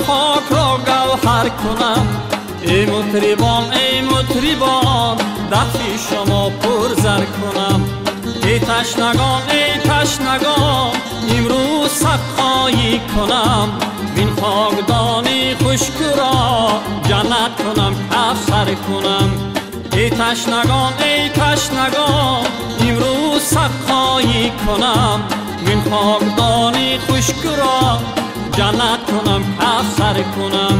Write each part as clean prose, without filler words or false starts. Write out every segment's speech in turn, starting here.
خاک را گوهر کنم. ای مطربان دف شما پرزر کنم. ای تشنگان امروز سقایی کنم. بین خاکدانی خشک را جنت کنم کوثر کنم. ای تشنگان امروز سقایی کنم. بین خاکدانی خشک را جنت کنم کوثر کنم.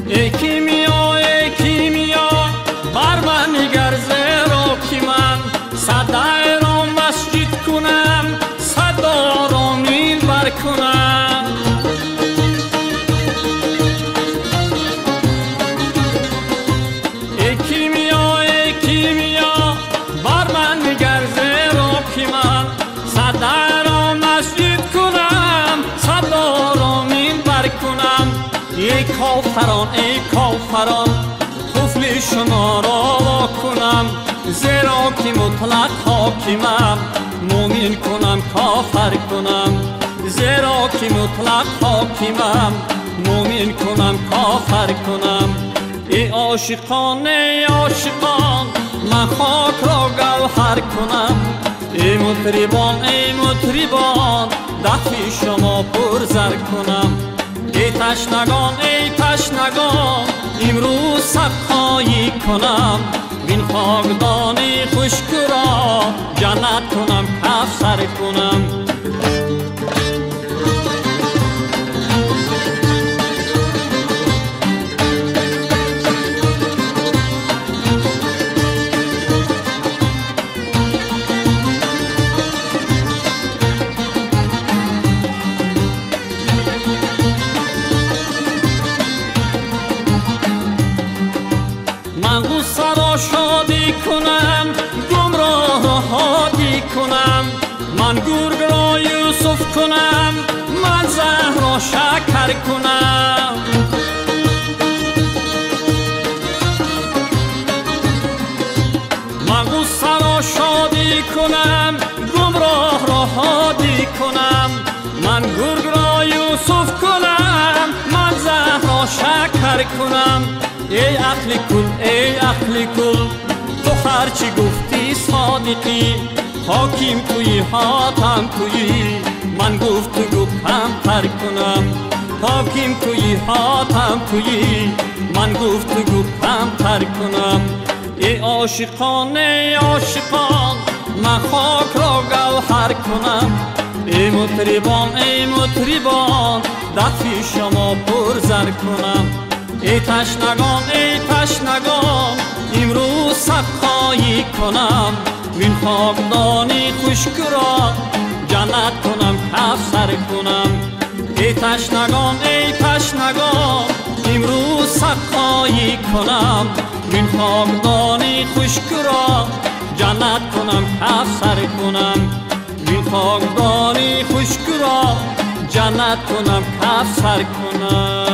ای کیمیا بر من نگر زیرا که من صدای را مسجد کنم، صدا را منبر کنم. ای کیمیا بر من نگر زیرا که من صدای را مسجد کنم، صدا را منبر کنم. ای کافران قفل شما را وا کنم. زیرا که مطلق حاکمم مومن کنم کافر کنم. زیرا که مطلق حاکمم مومن کنم کافر کنم. ای عاشقان من خاک را گوهر کنم. ای مطربان دف شما پرزر کنم. ای تشنگان امروز سقایی کنم. بین خاکدانی خشک را جنت کنم کوثر کنم. من غصه را شادی کنم، گمراه را هادی کنم. من گرگ را یوسف کنم، من زهر را شکر کنم. من غصه را شادی کنم، گمراه را هادی کنم. من گرگ را یوسف کنم، من زهر را شکر کنم. ای عقل کل تو هرچی گفتی صادقی. حاکم تویی حاتم تویی، من گفتگو کمتر کنم. حاکم تویی حاتم تویی، من گفتگو کمتر کنم. ای عاشقان من خاک را گوهر کنم. ای مطربان دف شما پرزر کنم. ای تشنگان امروز سقایی کنم. بین خاکدانی خشک را جنت کنم کوثر کنم. ای تشنگان امروز سقایی کنم. بین خاکدانی خشک را جنت کنم کوثر کنم. بین خاکدانی خشک را جنت کنم کوثر کنم.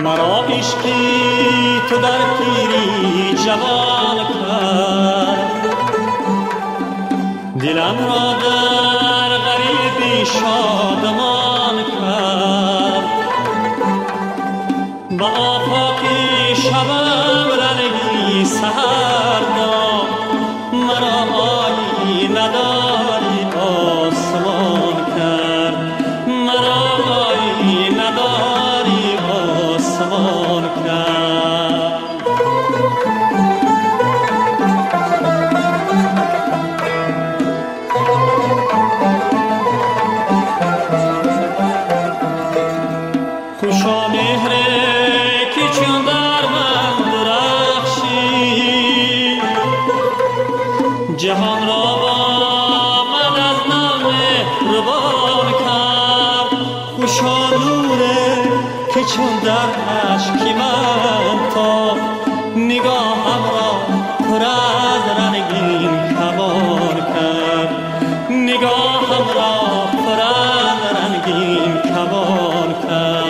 مرا عشقی تو در پیری جوان کرد. دلم را در غریبی شادمان کرد. با آفاقی شبم رنگی سحر داد. مرا آیی نداری آسمان کرد. مرا آیی نداری آسمان کرد. که من تا نگاهم را پر از رنگین کمان کرد، نگاهم را پر از رنگین کمان کرد.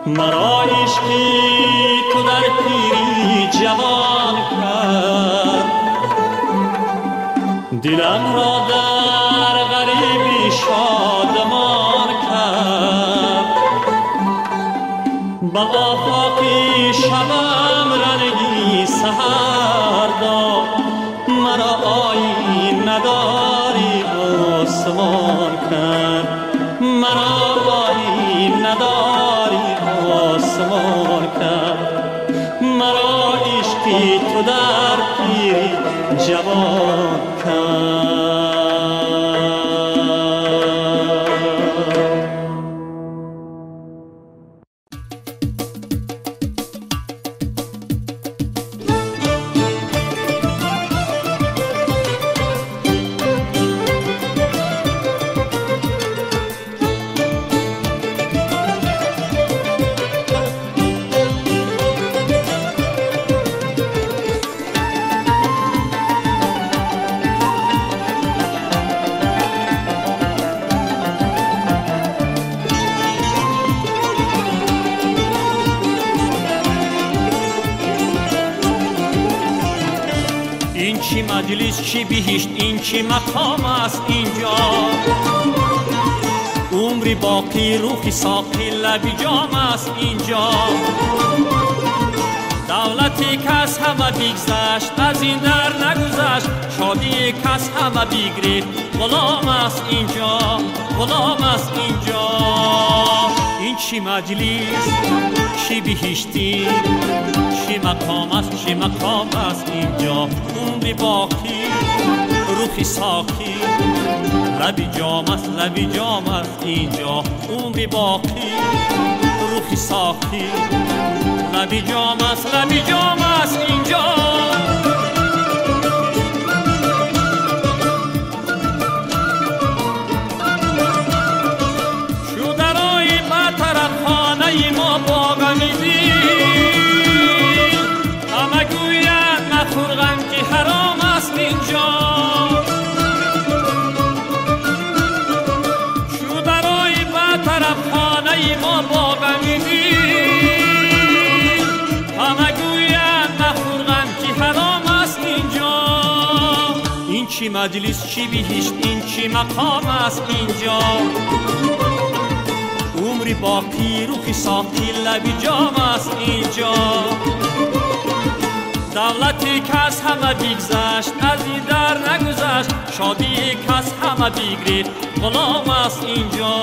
مرا عشقی تو در پیری جوان کرد، دلم را در غریبی شادمان کرد. با آفاقی شبم رنگی سحر داد، مرا آیین نداری آسمان کرد، مرا آیین نداری آسمان کرد. مرا عشقی تو در پیری جوان کرد. این چی مجلس چی بهشت، این چی مقام است اینجا. عمری باقی روحی ساقی لبی جام است اینجا. دولتی کس همه بگذشت از این در نگذشت، شادی کس همه بگرفت غلام است اینجا، غلام است اینجا. این چی مجلس چی بهشتی، چی مقام است، چی مقام است اینجا. عمری باقی روحی ساقی لبی جام است، لبی جام است اینجا. عمری باقی روحی ساقی لبی جام است، لبی جام است اینجا. شودرای ما طرف خانه ما باغمیزی، همه گویند نخور غم که حرام است اینجا. شودرای ما طرف خانه ما باغمیزی، همه گویند نخور غم که حرام است اینجا. این چی مجلس چی بهشت، این چی مقام است اینجا. عمری باقی روحی ساقی لبی جام است اینجا. دولتی کس همه بگذشت از این در نگذشت، شادی کس همه بگرفت غلام است اینجا،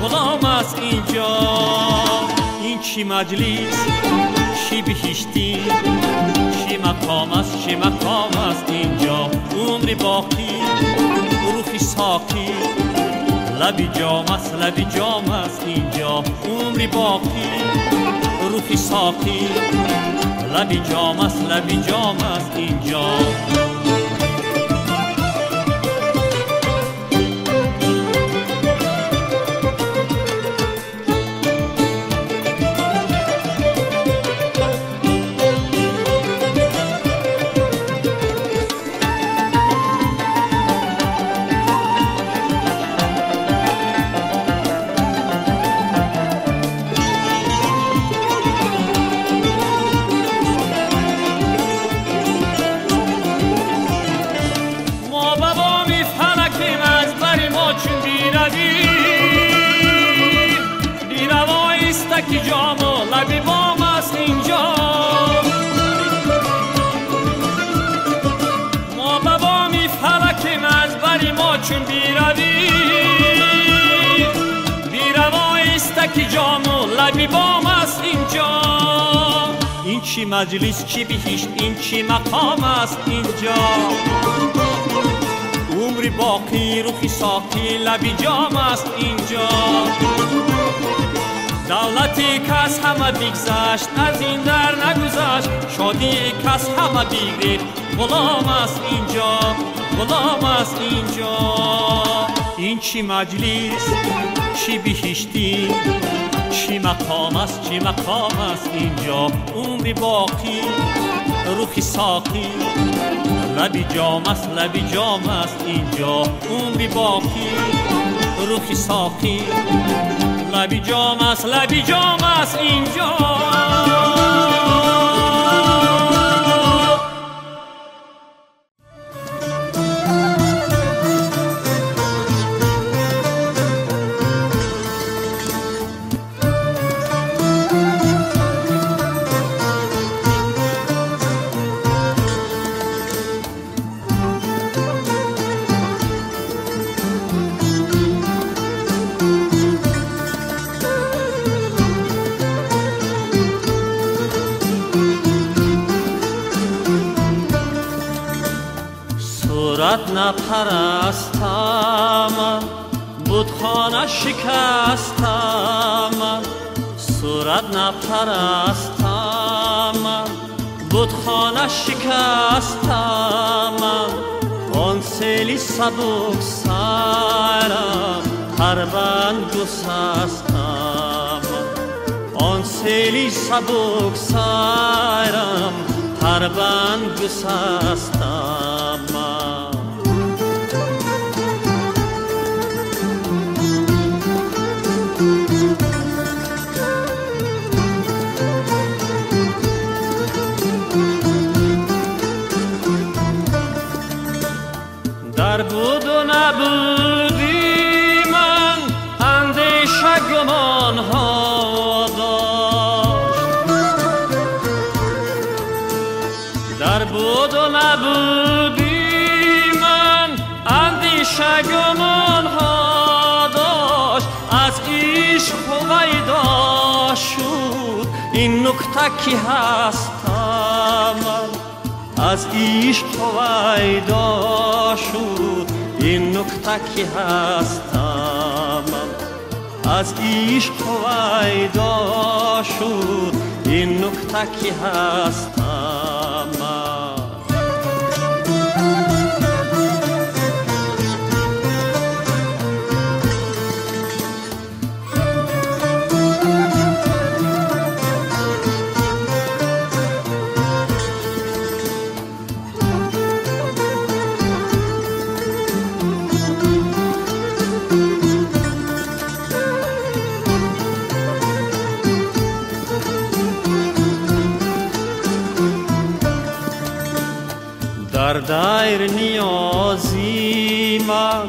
غلام است اینجا. این چی مجلس چی بهشتی، چی مقام است، چی مقام است اینجا. عمری باقی روحی ساقی لبی جام است، لبی جام است اینجا. عمری باقی روحی ساقی لبی جام است، لبی جام است اینجا. بیروی بیروای استکی جام و لبی بام است اینجا ما بوامی فلکیم از بری ما چون بیروی بیروای استکی جام و لبی بام است اینجا این چی مجلس چی بهشت این چی مقام است اینجا عمری باقی روحی ساقی لبی جام است اینجا دولتی کس همه بگذشت از این در نگذشت شادی کس همه بگرفت غلام است اینجا غلام است اینجا این چی مجلس چی بهشتی چی مقام است اینجا عمری باقی روحی ساقی لبی جام است اینجا عمری باقی روحی ساقی لبی جام است اینجا نپرستم بتخانه شکستم صورت نپرستم بتخانه شکستم آن سیلی سبک سرم پربند گسستم آن سیلی سبک سرم پربند گسستم در بود و نبودی من اندیشه گمان ها داشت در بود و نبودی من اندیشه گمان ها داشت از عشق هویدا شد این نکته کی هستم از عشق هویدا شد این نکته کی هستم از عشق هویدا شد این نکته کی هستم در دایر نیازی من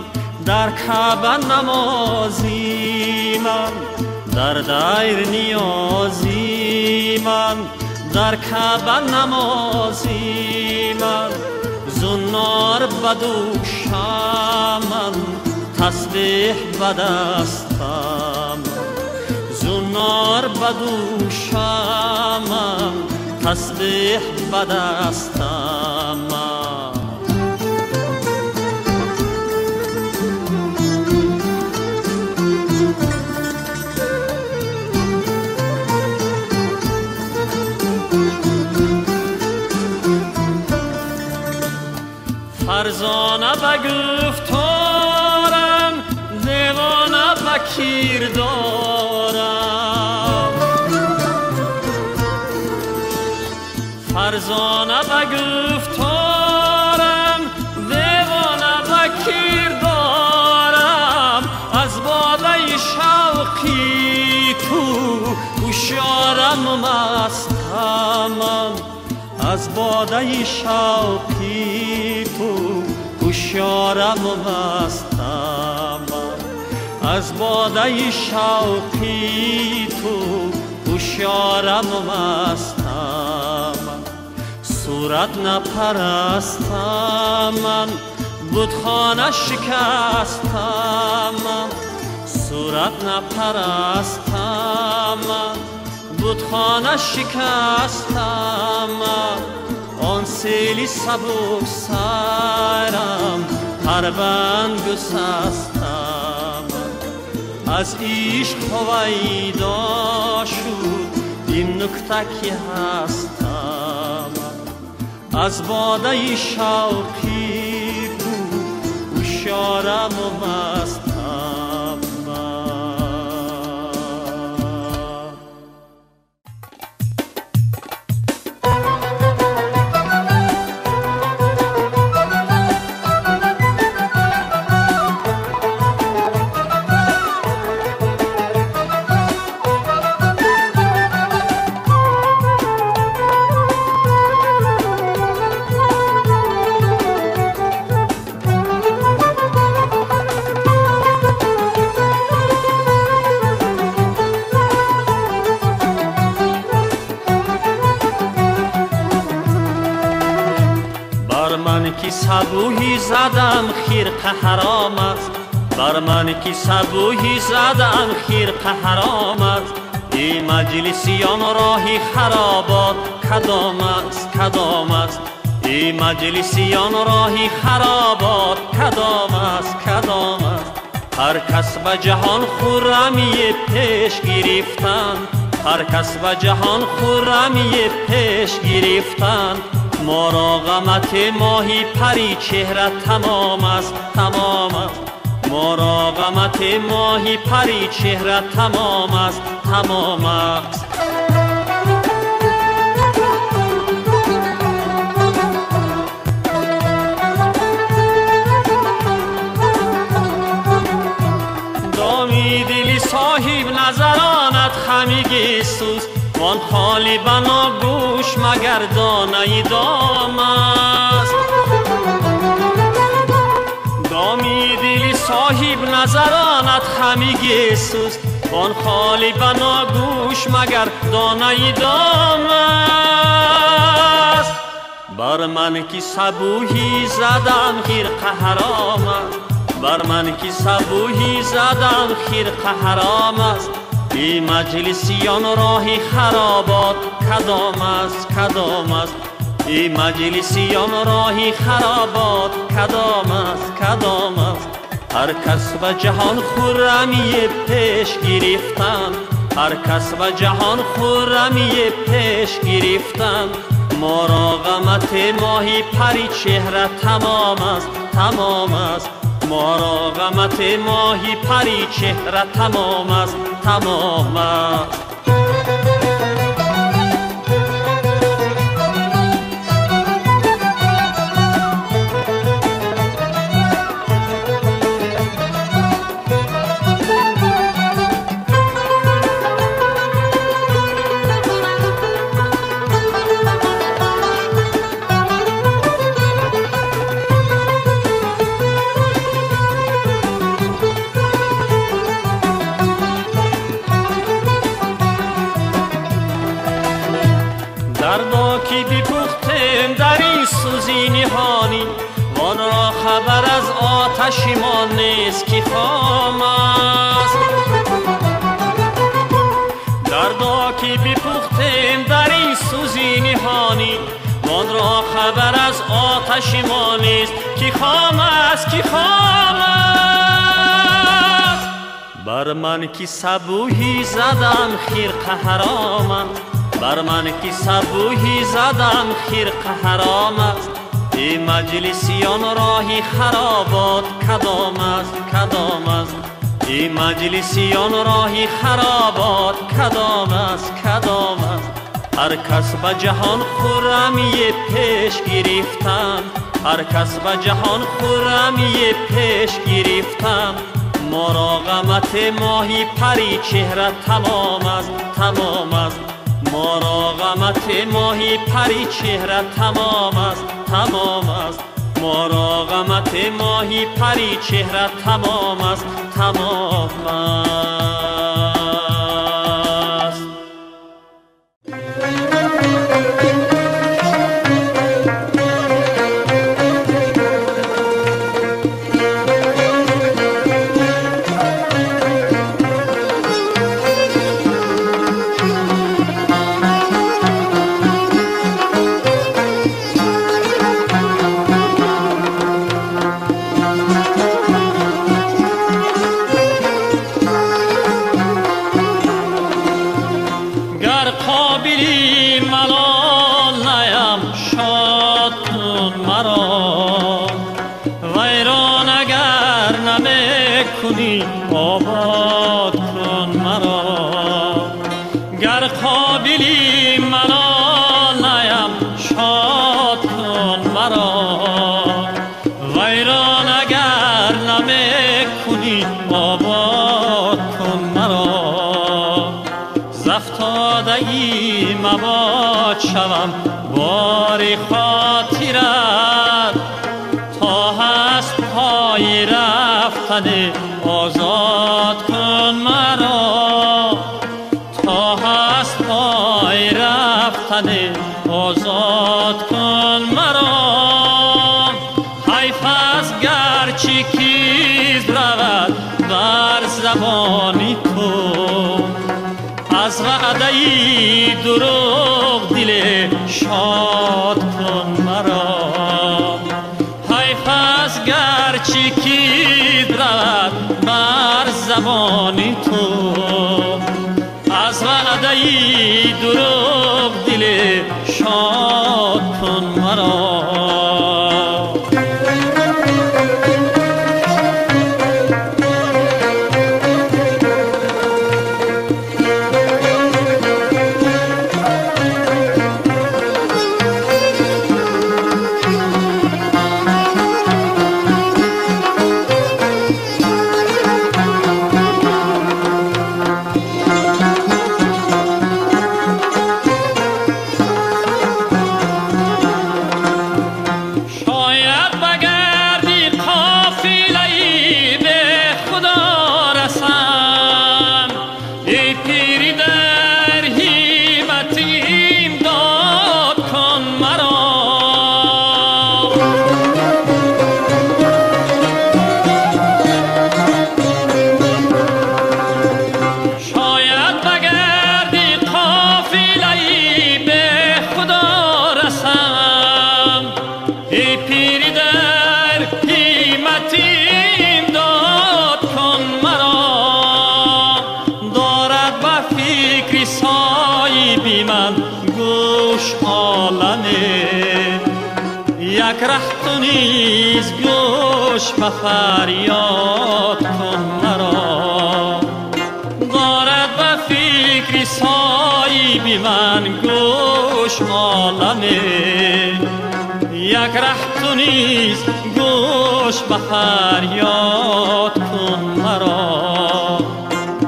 در کعبه نمازی من در دایر نیازی من در کعبه نمازی من زنار بدوشم من تسبیح بدستم زنار بدوشم من تسبیح بدستم فرزانه به گفتارم دیوانه به کردارم فرزانه به گفتارم دیوانه به کردارم از باده شوقی تو هوشیارم مستم از باده شوقی تو هوشیارم مستم از باده شوقی تو هوشیارم مستم صورت نپرستم من بتخانه شکستم صورت نپرستم من بتخانه شکستم آن سیلی سبک سرم پربند گسستم از عشق هویدا شد این نکته که هستم از باده شوقی بود هوشیارم و مستم کی صبوحی زدم خرقه حرام است بر من کی صبوحی زدم خرقه حرام است این مجلسیان راهی خرابات کدام است کدام است این مجلسیان راهی خرابات کدام است کدام است هر کس به جهان خرمی پیش گرفتند هر کس به جهان خرمی پیش گرفتند مراغمت ماهی پری چهره تمام است تمام است مراغمت ماهی پری چهره تمام است تمام است دامی دلی صاحب نظرانت خمیگی سوز وان خالی بنا گوش مگر دانه دام است دامی دلی صاحب نظرانت خمیگی سوست وان خالی بنا گوش مگر دانه دام است بر من کی صبوحی زدم خرقه حرام است بر من کی صبوحی زدم خرقه حرام است این مجلسیان راهی خرابات کدام است کدام است این مجلسیان راهی خرابات کدام است کدام است هر کس به جهان خرمی پیش گرفتند هر کس به جهان خرمی پیش گرفتند مراغمت ماهی پری چهره تمام است تمام است مراغمت ماهی پری چهره تمام است تمام است دردا کی بپختم در این سوزی نهانی وان را خبر از آتش ما نیست که خام است دردا کی بپختم در این سوزی نهانی وان را خبر از آتش ما نیست که خام است که خام است بر من کی صبوحی زدم خرقه حرام است بر من کی صبوحی زدم خرقه حرام است این مجلسیان راهی خرابات کدام است کدام است این مجلسیان راهی خرابات کدام است کدام است هر کس به جهان خرمی پیش گرفتند هر کس به جهان خرمی پیش گرفتند مراغمت ماهی پری چهره تمام است تمام است مراغمت ماهی پری چهره تمام است تمام است مراغمت ماهی پری چهره تمام است، تمام است. آباد کن مرا گر قابلی ملال نیم شاد کن مرا ویران اگر نمی کنی آباد کن مرا زفتادگی مباد شوم بار خاطرت تا هست پای رفتن آزاد کن مرا تا هست پای رفتن آزاد کن مرا حیف است گرچه کیز رود بر زبانی تو از وعده دروغ دل شاد کن مرا حیف است گرچه کیز رود بر زبانی تو از وعده دروغ دل شاد کن مرا یک ره تو نیز گوش به فریاد کن مرا دارد به فکر صایب من گوش عالمه یک ره تو نیز گوش به فریاد کن مرا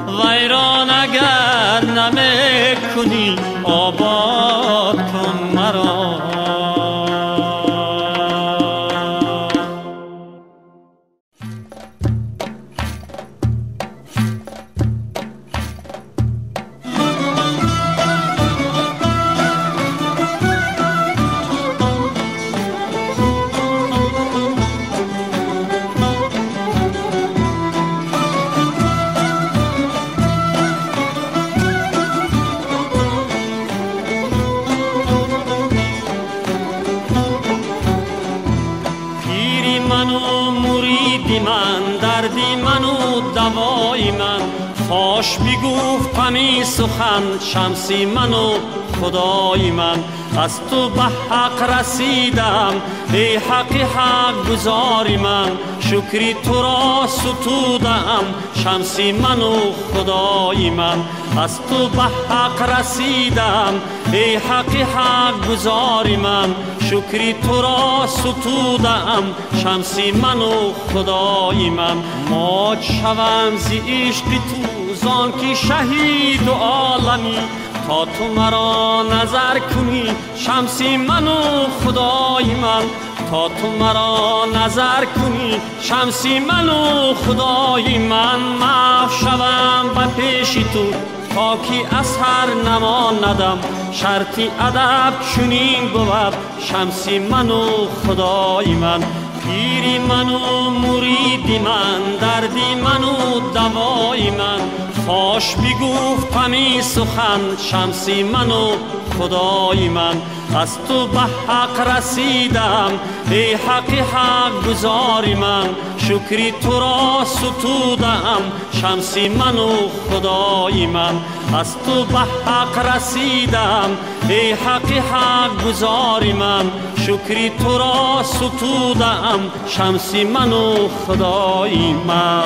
ویران اگر نمی کنی آباد کن مرا فاش بگفتم این سخن شمسی من و خدای من از تو به حق رسیدم ای حق حق گزاری من شکری تو را ستودم شمسی من و خدای من از تو به حق رسیدم ای حق حق گزاری من شکری تو را ستودم شمسی من و خدای من موج شوم زی عشق تو زان که شهید و عالمی تا تو مرا نظر کنی شمسی من و خدای من تا تو مرا نظر کنی شمسی من و خدای من محو شوم به پیش تو تا که اثر نماندم شرطی ادب چنین بود شمسی من و خدای من پیری من و مریدی من دردی من و دوای من فاش بگفتمی سخن شمسی من و خدای من از تو به حق رسیدم ای حق حق گزاری من شکری تو را ستودم شمسی من و خدای من از تو به حق رسیدم ای حق حق گزاری من شکری تو را ستودم شمسی من و خدای من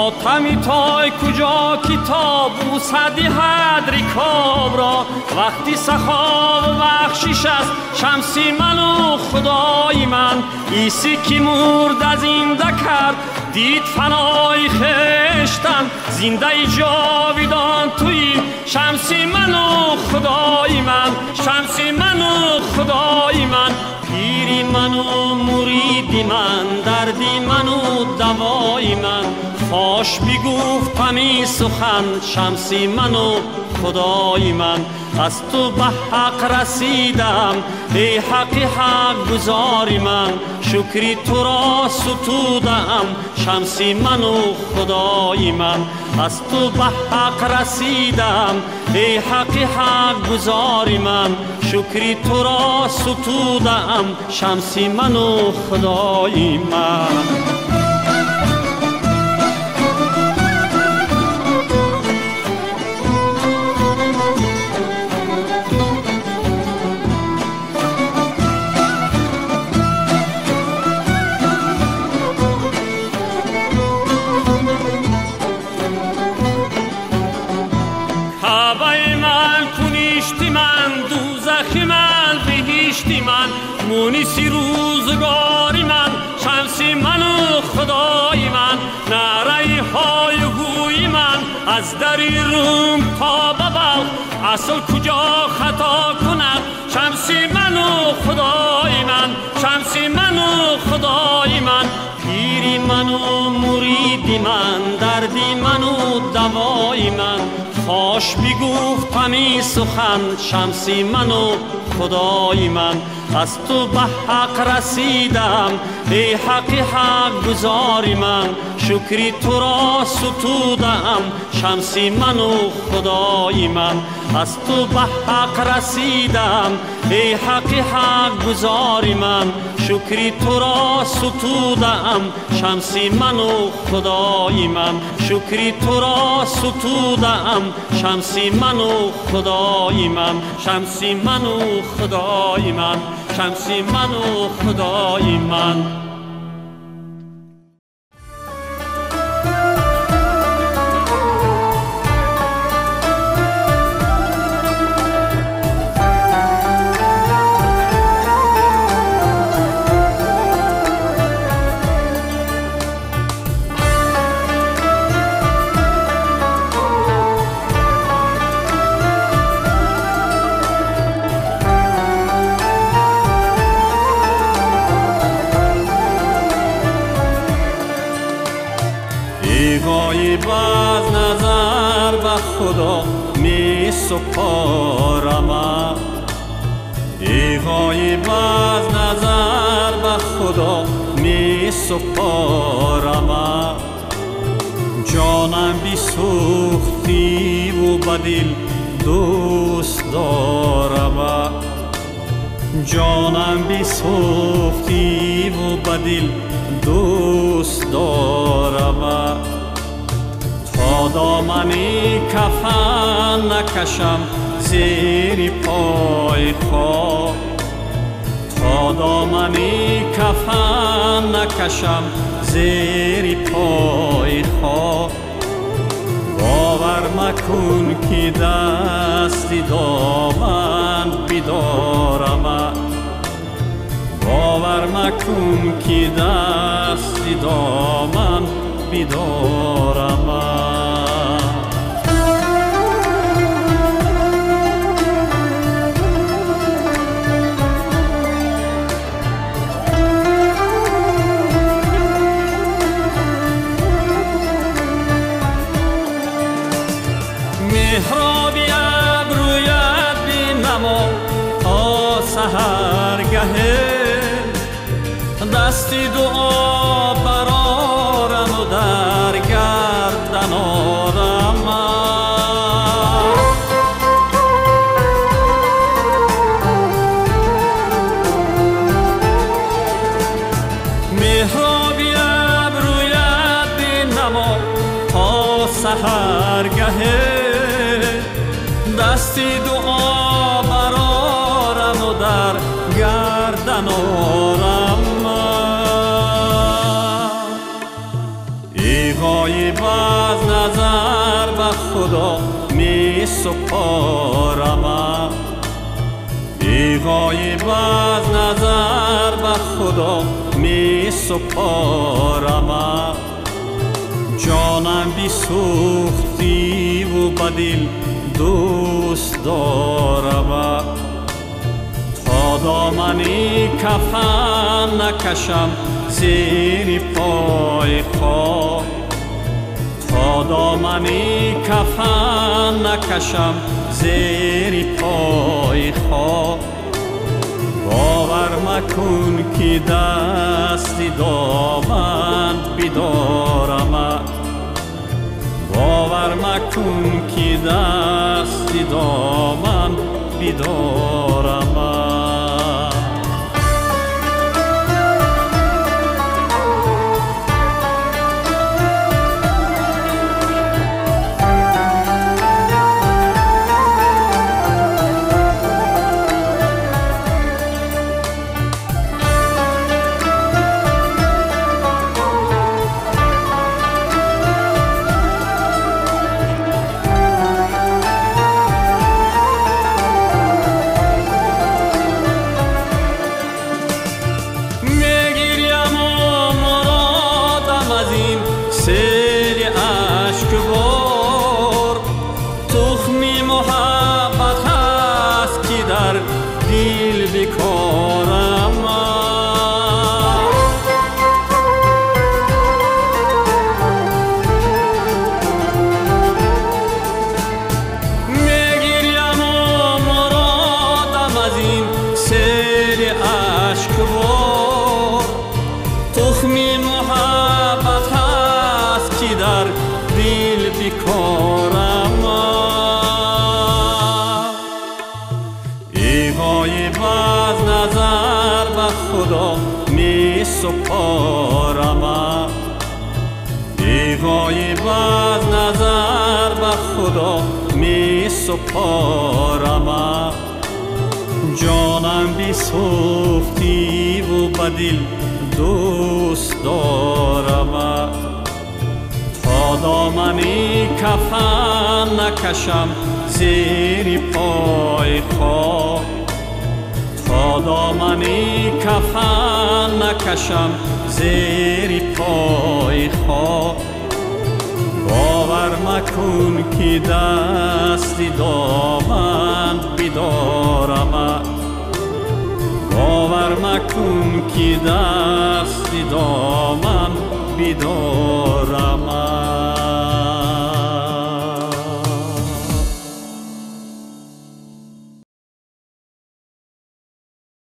حاتمی تای کجا کتاب و صدی حد رکاب را وقتی سخا و بخشش است شمسی من و خدای من عیسی که مرد زنده کرد دید فنای خشتن زنده جاویدان توی شمسی من و خدای من شمسی من و خدای من پیری من و مریدی من دردی من و دوای من فاش بگفتمی سخن شمسی من و خدای من از تو به حق رسیدم ای حق حق گزاری من شکری تو را ستودم شمسی من و خدای من از تو به حق رسیدم ای حق حق گزاری من شکری تو را ستودم شمسی من و خدای من مونیسی روزگاری من شمسی من و خدای من نعره های گوی من از دری روم تا ببل اصل کجا خطا کند شمسی من و خدای من شمسی من و خدای من پیری من و مریدی من دردی من و دوای من فاش بگفتمی سخن شمسی من و خدای من از تو به حق رسیدم ای حق حق گزاری من شکری تو را ستودم شمسی من و خدای من از تو به حق رسیدم ای حق حق گزاری من شکری تو را ستودم شمسی من و خدای من شکری تو را ستودم شمسی من و خدای من شمسی من و خدای من شمسی من و خدای من باز نظر به خدا می سپارم ای باز نظر به خدا می سپارم جانم بی سوختی و بدل دوست دارم جانم بی سوختی و بدل دوست دارم تا دامنی کفن نکشم زیر پای خاک تا دامنی کفن نکشم زیر پای خاک باور مکن که دستی دامن بیدارم، باور مکن که دستی دامن بیدارم. مهرابی ابرویت بینما تا سحرگه، دستی دعا برارم و در گردن آرم. مهرابی ابرویت بینما تا سحرگه، دستی دعا برارم و در گردن آرم. ای غایب از نظر به خدا می سپارم، ای غایب از نظر به خدا می سپارم. جانم بی سوختی و بدل دوست دارم، تا دامنی کفن نکشم زیر پای خواه، تا دامنی کفن نکشم زیر پای خواه. باور مکن که دستی دامن بیدارم، باور مکن که دستی دامن بیدارم. سیل عشق بار تخمی محبت هست که در دل بکارم. میگیریم و مرادم از این سیل عشق بار تخمی محبت هست که در دل بکارم. ای غایب از نظر به خدا می سپارم، ای غایب از نظر به خدا می سپارم. جانم بی سوختی و بدل دوست دارم، تا دامنی کفن نکشم زیر پای خواه، تا دامنی کفن نکشم زیر پای خواه. باور مکن که دستی دامن بیدارم، باور مکن که دستی دامن بیدارم.